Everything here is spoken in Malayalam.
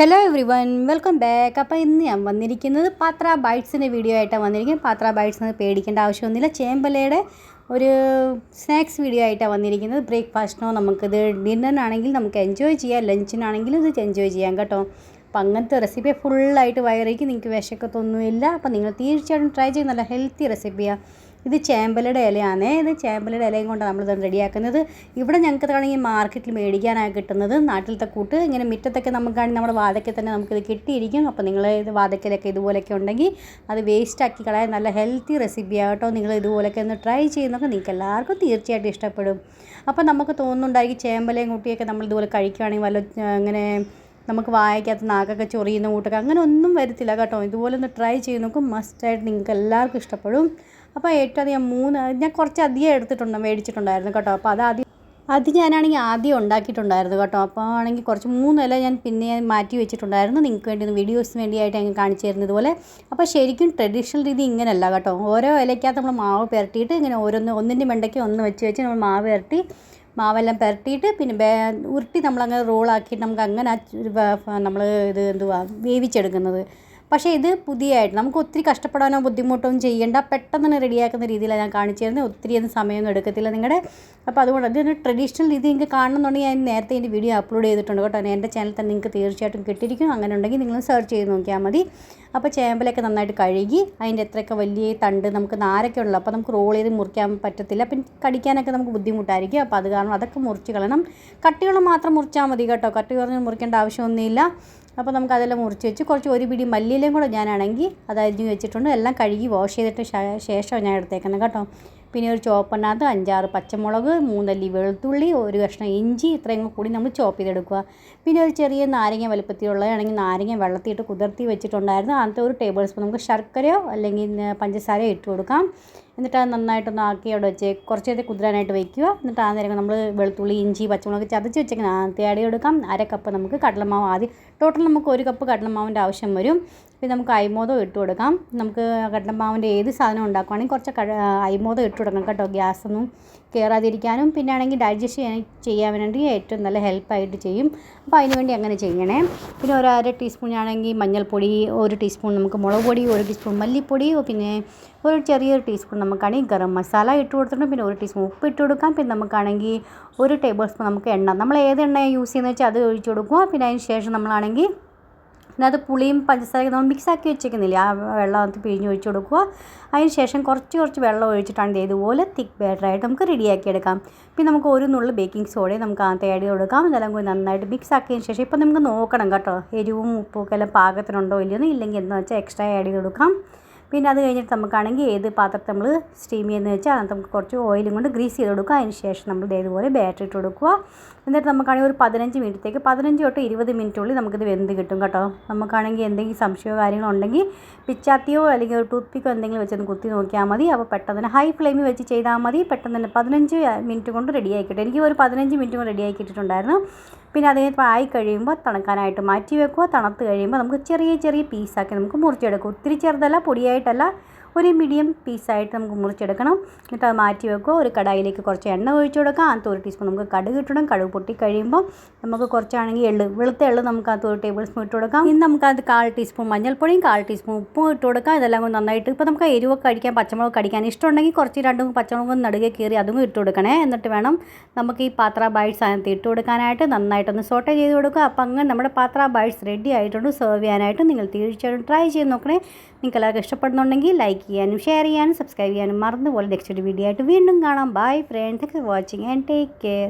Hello every one, welcome back. അപ്പോൾ ഇന്ന് ഞാൻ വന്നിരിക്കുന്നത് പാത്ര ബൈറ്റ്സിൻ്റെ വീഡിയോ ആയിട്ടാണ് വന്നിരിക്കുന്നത്. പാത്ര ബൈറ്റ്സ് എന്ന് പേടിക്കേണ്ട ആവശ്യമൊന്നുമില്ല. ചേമ്പലയുടെ ഒരു സ്നാക്സ് വീഡിയോ ആയിട്ടാണ് വന്നിരിക്കുന്നത്. ബ്രേക്ക്ഫാസ്റ്റിനോ നമുക്കിത് ഡിന്നറിനാണെങ്കിൽ നമുക്ക് എൻജോയ് ചെയ്യാം, ലഞ്ചിനാണെങ്കിലും ഇത് എൻജോയ് ചെയ്യാം കേട്ടോ. അപ്പോൾ അങ്ങനത്തെ റെസിപ്പി ഫുള്ളായിട്ട് വയറേക്ക് നിങ്ങൾക്ക് വിശക്കത്തൊന്നുമില്ല. അപ്പോൾ നിങ്ങൾ തീർച്ചയായിട്ടും ട്രൈ ചെയ്ത് നല്ല ഹെൽത്തി റെസിപ്പിയാണ്. ഇത് ചേമ്പലയുടെ ഇലയാണ്. ഇത് ചേമ്പലയുടെ ഇലയും കൊണ്ടാണ് നമ്മളിത് റെഡിയാക്കുന്നത്. ഇവിടെ ഞങ്ങൾക്ക് ആണെങ്കിൽ മാർക്കറ്റിൽ മേടിക്കാനാണ് കിട്ടുന്നത്. നാട്ടിലത്തെ കൂട്ട് ഇങ്ങനെ മുറ്റത്തൊക്കെ നമുക്കാണെങ്കിൽ നമ്മുടെ വാതയ്ക്ക് തന്നെ നമുക്കിത് കിട്ടിയിരിക്കും. അപ്പോൾ നിങ്ങൾ ഇത് വാതയ്ക്കലൊക്കെ ഇതുപോലെയൊക്കെ ഉണ്ടെങ്കിൽ അത് വേസ്റ്റാക്കി കളയാൻ നല്ല ഹെൽത്തി റെസിപ്പിയാണ് കേട്ടോ. നിങ്ങൾ ഇതുപോലെയൊക്കെ ഒന്ന് ട്രൈ ചെയ്യുന്നതൊക്കെ നിങ്ങൾക്ക് എല്ലാവർക്കും തീർച്ചയായിട്ടും ഇഷ്ടപ്പെടും. അപ്പോൾ നമുക്ക് തോന്നുന്നുണ്ടായിരിക്കും ചേമ്പലയും കുട്ടിയൊക്കെ നമ്മളിതുപോലെ കഴിക്കുകയാണെങ്കിൽ വല്ല ഇങ്ങനെ നമുക്ക് വായക്കകത്ത് നാക്കൊക്കെ ചൊറിയുന്ന കൂട്ടൊക്കെ അങ്ങനെ ഒന്നും വരത്തില്ല കേട്ടോ. ഇതുപോലെ ഒന്ന് ട്രൈ ചെയ്ത് നോക്കും, മസ്റ്റായിട്ട് നിങ്ങൾക്ക് എല്ലാവർക്കും ഇഷ്ടപ്പെടും. അപ്പോൾ ഏറ്റവും അധികം ഞാൻ കുറച്ച് അധികം മേടിച്ചിട്ടുണ്ടായിരുന്നു കേട്ടോ. അപ്പോൾ അത് ഞാനാണെങ്കിൽ ആദ്യം ഉണ്ടാക്കിയിട്ടുണ്ടായിരുന്നു കേട്ടോ. അപ്പോൾ ആണെങ്കിൽ കുറച്ച് 3 ഇല ഞാൻ പിന്നെ മാറ്റി വെച്ചിട്ടുണ്ടായിരുന്നു നിങ്ങൾക്ക് വേണ്ടി വീഡിയോസിന് വേണ്ടിയായിട്ട് ഞാൻ കാണിച്ചു തരുന്നത് ഇതുപോലെ. അപ്പോൾ ശരിക്കും ട്രഡീഷണൽ രീതി ഇങ്ങനെയല്ല കേട്ടോ. ഓരോ ഇലയ്ക്കകത്ത് നമ്മൾ മാവ് പുരട്ടിയിട്ട് ഇങ്ങനെ ഒന്നിൻ്റെ മണ്ടയ്ക്ക് ഒന്ന് വെച്ച് നമ്മൾ മാവെല്ലാം പുരട്ടിയിട്ട് പിന്നെ ഉരുട്ടി നമ്മളങ്ങനെ റോളാക്കിയിട്ട് നമുക്ക് അങ്ങനെ നമ്മൾ ഇത് വേവിച്ചെടുക്കുന്നത്. പക്ഷേ ഇത് പുതിയതായിട്ട് നമുക്ക് ഒത്തിരി കഷ്ടപ്പെടാനോ ബുദ്ധിമുട്ടൊന്നും ചെയ്യേണ്ട, പെട്ടെന്ന് തന്നെ റെഡിയാക്കുന്ന രീതിയിലാണ് ഞാൻ കാണിച്ചു തരുന്നത്. ഒത്തിരിയൊന്നും സമയമൊന്നും എടുക്കത്തില്ല നിങ്ങളുടെ. അപ്പോൾ അതുകൊണ്ട് അതിന് ട്രഡീഷണൽ രീതി നിങ്ങൾക്ക് കാണണമെന്നുണ്ടെങ്കിൽ ഞാൻ നേരത്തെ എൻ്റെ വീഡിയോ അപ്ലോഡ് ചെയ്തിട്ടുണ്ട് കേട്ടോ. എൻ്റെ ചാനൽ തന്നെ നിങ്ങൾക്ക് തീർച്ചയായിട്ടും കിട്ടിയിരിക്കും. അങ്ങനെ ഉണ്ടെങ്കിൽ നിങ്ങൾ സെർച്ച് ചെയ്ത് നോക്കിയാൽ മതി. അപ്പോൾ ചേമ്പലൊക്കെ നന്നായിട്ട് കഴുകി അതിൻ്റെ എത്രയൊക്കെ വലിയ തണ്ട് നമുക്ക് നാരൊക്കെ ഉള്ളൂ. അപ്പോൾ നമുക്ക് റോൾ ചെയ്ത് മുറിക്കാൻ പറ്റത്തില്ല, പിന്നെ കടിക്കാനൊക്കെ നമുക്ക് ബുദ്ധിമുട്ടായിരിക്കും. അപ്പോൾ അത് കാരണം അതൊക്കെ മുറിച്ച് കളയണം. കട്ടിയുള്ള മാത്രം മുറിച്ചാൽ മതി കേട്ടോ, കട്ടി കുറഞ്ഞ് മുറിക്കേണ്ട ആവശ്യമൊന്നുമില്ല. അപ്പോൾ നമുക്ക് അതെല്ലാം മുറിച്ച് വെച്ച് കുറച്ച് ഒരു പിടി മല്ലിയിലയും കൂടെ ഞാനാണെങ്കിൽ അത് അരിഞ്ഞ് വെച്ചിട്ടുണ്ട്. എല്ലാം കഴുകി വാഷ് ചെയ്തിട്ട് ശേഷം ഞാൻ എടുത്തേക്കുന്നത് കേട്ടോ. പിന്നെ ഒരു ചോപ്പറിനകത്ത് 5-6 പച്ചമുളക്, 3 അല്ലി വെളുത്തുള്ളി, ഒരു കഷ്ണം ഇഞ്ചി, ഇത്രയും കൂടി നമ്മൾ ചോപ്പ് ചെയ്തെടുക്കുക. പിന്നെ ഒരു ചെറിയ നാരങ്ങ വലുപ്പത്തിലുള്ളതാണെങ്കിൽ നാരങ്ങ വെള്ളത്തിയിട്ട് കുതിർത്തി വെച്ചിട്ടുണ്ടായിരുന്നു. അതിനകത്ത് ഒരു ടേബിൾ സ്പൂൺ നമുക്ക് ശർക്കരയോ അല്ലെങ്കിൽ പഞ്ചസാരയോ ഇട്ട് കൊടുക്കാം. എന്നിട്ട് അത് നന്നായിട്ടൊന്ന് ആക്കി അവിടെ വെച്ച് കുറച്ച് നേരത്തെ കുതിരാനായിട്ട് വയ്ക്കുക. എന്നിട്ട് ആ നേരം നമ്മൾ വെളുത്തുള്ളി ഇഞ്ചി പച്ചമുളക് ചതച്ച് വെച്ചേക്കുന്നത് ആദ്യത്തെ ആഡ് കൊടുക്കാം. 1 കപ്പ് നമുക്ക് കടലമാവ് ആദ്യം ടോട്ടൽ നമുക്ക് 1 കപ്പ് കടലമാവിൻ്റെ ആവശ്യം വരും. പിന്നെ നമുക്ക് അയമോദം ഇട്ട് കൊടുക്കാം. നമുക്ക് കടലമാവിൻ്റെ ഏത് സാധനം ഉണ്ടാക്കുവാണെങ്കിൽ കുറച്ച് അയമോദം ഇട്ട് കൊടുക്കണം കേട്ടോ, ഗ്യാസൊന്നും കയറാതിരിക്കാനും പിന്നെ ആണെങ്കിൽ ഡൈജസ്റ്റ് ചെയ്യാൻ വേണ്ടി ഏറ്റവും നല്ല ഹെൽപ്പായിട്ട് ചെയ്യും. അപ്പോൾ അതിന് വേണ്ടി അങ്ങനെ ചെയ്യണേ. പിന്നെ ഒരു 1/2 ടീസ്പൂൺ ആണെങ്കിൽ മഞ്ഞൾപ്പൊടി, 1 ടീസ്പൂൺ നമുക്ക് മുളക് പൊടി, 1 ടീസ്പൂൺ മല്ലിപ്പൊടി, പിന്നെ ഒരു ചെറിയൊരു ടീസ്പൂൺ നമുക്കാണെങ്കിൽ ഗരം മസാല ഇട്ട് കൊടുത്തിട്ടുണ്ട്. പിന്നെ 1 ടീസ്പൂൺ ഉപ്പ് ഇട്ട് കൊടുക്കാം. പിന്നെ നമുക്കാണെങ്കിൽ 1 ടേബിൾ സ്പൂൺ നമുക്ക് എണ്ണ, നമ്മൾ ഏത് എണ്ണയാണ് യൂസ് ചെയ്യുന്നത് വെച്ചാൽ അത് ഒഴിച്ച് കൊടുക്കുക. പിന്നെ അതിന് ശേഷം നമ്മളാണെങ്കിൽ അത് പുളിയും പഞ്ചസാരയൊക്കെ നമ്മൾ മിക്സാക്കി വെച്ചേക്കുന്നില്ല, ആ വെള്ളം പിഴിഞ്ഞ് ഒഴിച്ച് കൊടുക്കുക. അതിന് ശേഷം കുറച്ച് വെള്ളം ഒഴിച്ചിട്ടാണ് ഇതുപോലെ തിക്ക് ബാറ്ററായിട്ട് നമുക്ക് റെഡിയാക്കി എടുക്കാം. പിന്നെ നമുക്ക് 1 നുള്ളു ബേക്കിംഗ് സോഡയും നമുക്ക് ആദ്യത്തെ ആഡ് ചെയ്ത് കൊടുക്കാം. ഇതെല്ലാം കൂടി നന്നായിട്ട് മിക്സ് ആക്കിയതിന് ശേഷം ഇപ്പോൾ നമുക്ക് നോക്കണം കേട്ടോ, എരിവും ഉപ്പുമൊക്കെ എല്ലാം പാകത്തിനുണ്ടോ ഇല്ലയെന്ന്. ഇല്ലെങ്കിൽ എന്താ വെച്ചാൽ എക്സ്ട്രാ ആഡ് ചെയ്ത് കൊടുക്കാം. പിന്നെ അത് കഴിഞ്ഞിട്ട് നമുക്കാണെങ്കിൽ ഏത് പാത്രത്തിൽ നമ്മൾ സ്റ്റീം ചെയ്യുന്നത് വെച്ചാൽ അതിനകത്ത് നമുക്ക് കുറച്ച് ഓയിലും കൊണ്ട് ഗ്രീസ് ചെയ്ത് കൊടുക്കുക. അതിന് ശേഷം നമ്മൾ ഇതേപോലെ ബാറ്ററി ഇട്ട് കൊടുക്കുക. എന്നിട്ട് നമുക്കാണെങ്കിൽ ഒരു 15 മിനിറ്റത്തേക്ക് 15 തൊട്ട് 20 മിനിറ്റുള്ളിൽ നമുക്കിത് വെന്ത് കിട്ടും കേട്ടോ. നമുക്കാണെങ്കിൽ എന്തെങ്കിലും സംശയമോ കാര്യങ്ങളോ ഉണ്ടെങ്കിൽ പിച്ചാത്തിയോ അല്ലെങ്കിൽ ഒരു ടൂത്ത് പിക്കോ എന്തെങ്കിലും വെച്ചൊന്ന് കുത്തി നോക്കിയാൽ മതി. അപ്പോൾ പെട്ടെന്ന് തന്നെ ഹൈ ഫ്ലെയിമിൽ വെച്ച് ചെയ്താൽ മതി. പെട്ടെന്ന് തന്നെ 15 മിനിറ്റ് കൊണ്ട് റെഡിയാക്കിയിട്ട് എനിക്ക് ഒരു 15 മിനിറ്റ് കൊണ്ട് റെഡിയാക്കിയിട്ടുണ്ടായിരുന്നു. പിന്നെ അതേ ആയി കഴിയുമ്പോൾ തണുക്കാനായിട്ട് മാറ്റി വെക്കുക. തണുത്ത് കഴിയുമ്പോൾ നമുക്ക് ചെറിയ പീസാക്കി നമുക്ക് മുറിച്ചെടുക്കും. ഒത്തിരി ചെറുതല്ല, പൊടിയായിട്ടല്ല, ഒരു മീഡിയം പീസായിട്ട് നമുക്ക് മുറിച്ചെടുക്കണം. എന്നിട്ട് അത് മാറ്റി വെക്കുക. ഒരു കടായിലേക്ക് കുറച്ച് എണ്ണ ഒഴിച്ച് കൊടുക്കാം. അതിനകത്ത് 1 ടീസ്പൂൺ നമുക്ക് കടുക് ഇട്ടിടും. കടുക് പൊട്ടി കഴിയുമ്പോൾ നമുക്ക് കുറച്ചാണെങ്കിൽ വെളുത്ത എള്ള് നമുക്ക് അത് 1 ടേബിൾ സ്പൂൺ ഇട്ട് കൊടുക്കാം. ഇനി നമുക്കത് 1/4 ടീസ്പൂൺ മഞ്ഞൾപ്പൊടിയും 1/4 ടീസ്പൂൺ ഉപ്പും ഇട്ട് കൊടുക്കാം. ഇതെല്ലാം കൂടി നന്നായിട്ട് ഇപ്പോൾ നമുക്ക് എരിവൊക്കെ കഴിക്കാൻ പച്ചമുളക് കടിക്കാൻ ഇഷ്ടമുണ്ടെങ്കിൽ കുറച്ച് 2 പച്ചമുളകും നടുകെ കീറി അതും ഇട്ട് കൊടുക്കണേ. എന്നിട്ട് വേണം നമുക്ക് ഈ പാത്ര ബൈറ്റ്സ് അതിനകത്ത് ഇട്ട് കൊടുക്കാനായിട്ട്. നന്നായിട്ടൊന്ന് സോട്ടേ ചെയ്ത് കൊടുക്കുക. അപ്പോൾ അങ്ങനെ നമ്മുടെ പാത്ര ബൈറ്റ്സ് റെഡി ആയിട്ടുണ്ട് സെർവ് ചെയ്യാനായിട്ട്. നിങ്ങൾ തീർച്ചയായിട്ടും ട്രൈ ചെയ്ത് നോക്കണേ. നിങ്ങൾക്ക് എല്ലാവർക്കും ഇഷ്ടപ്പെടുന്നുണ്ടെങ്കിൽ ലൈക്ക് ചെയ്യാനും ഷെയർ ചെയ്യാനും സബ്സ്ക്രൈബ് ചെയ്യാനും മറന്നുപോലെ നെക്സ്റ്റ് വീഡിയോ ആയിട്ട് വീണ്ടും കാണാം. Bye friends, thanks for watching and take care.